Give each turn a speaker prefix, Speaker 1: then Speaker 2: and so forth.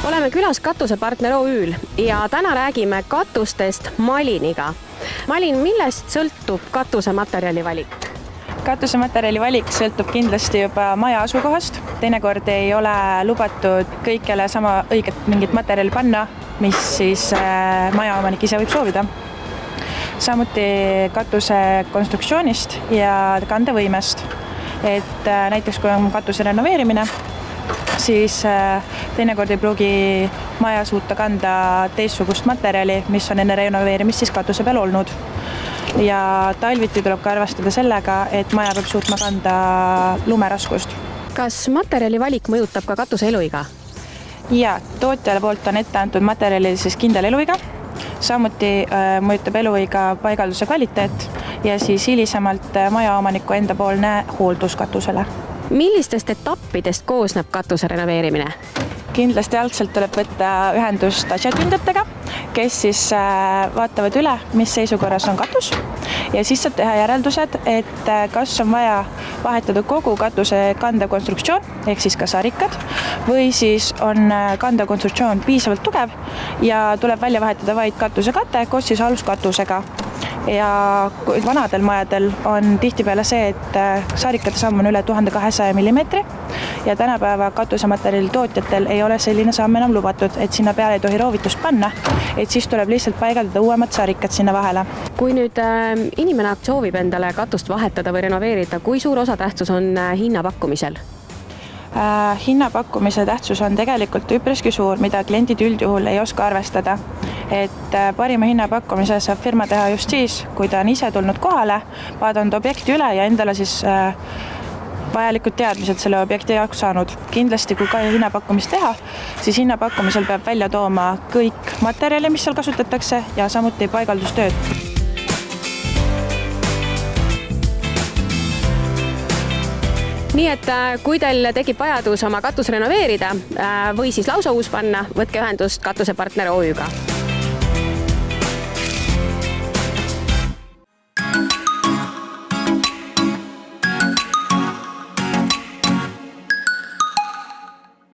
Speaker 1: Oleme külas Katusepartner OÜ-l ja täna räägime katustest Maliniga. Malin, millest sõltub katusematerjali valik?
Speaker 2: Katusematerjali valik sõltub kindlasti juba maja asukohast. Teinekord ei ole lubatud kõikjale sama õiget mingit materjali panna, mis siis majaomanik ise võib soovida. Samuti katuse konstruktsioonist ja kandevõimest. Et näiteks kui on katuse renoveerimine, siis teinekord ei pruugi maja suuta kanda teistsugust materjali, mis on enne renoveerimist siis katuse peal olnud. Ja talviti tuleb ka arvestada sellega, et maja peab suutma kanda lumeraskust.
Speaker 1: Kas materjali valik mõjutab ka katuse eluiga?
Speaker 2: Ja, tootjale poolt on ette antud materjalil siis kindel eluiga. Samuti mõjutab eluiga paigalduse kvaliteet ja siis hilisemalt majaomaniku endapoolne hooldus katusele.
Speaker 1: Millistest etappidest koosneb katuse renoveerimine?
Speaker 2: Kindlasti algselt tuleb võtta ühendust asjatundjatega, kes siis vaatavad üle, mis seisukorras on katus ja siis saab teha järeldused, et kas on vaja vahetada kogu katuse kandev konstruktsioon, ehk siis ka sarikad, või siis on kandev konstruktsioon piisavalt tugev ja tuleb välja vahetada vaid katuse kate koos siis aluskatusega. Ja vanadel majadel on tihtipeale see, et sarikate samm on üle 1200 mm ja tänapäeva katusematerjali tootjatel ei ole selline samm enam lubatud, et sinna peale ei tohi roovitust panna, et siis tuleb lihtsalt paigaldada uuemad sarikad sinna vahele.
Speaker 1: Kui nüüd inimene soovib endale katust vahetada või renoveerida, kui suur osatähtsus on hinnapakkumisel?
Speaker 2: Hinnapakkumise tähtsus on tegelikult üpriski suur, mida kliendid üldjuhul ei oska arvestada. Et parima hinnapakkumise saab firma teha just siis, kui ta on ise tulnud kohale, vaadanud objekti üle ja endale siis vajalikud teadmised selle objekti jaoks saanud. Kindlasti, kui ka hinnapakkumist teha, siis hinnapakkumisel peab välja tooma kõik materjali, mis seal kasutatakse ja samuti paigaldustööd.
Speaker 1: Nii et kui teil tekib vajadus oma katus renoveerida või siis lausa uus panna, võtke ühendust Katusepartner OÜ-ga.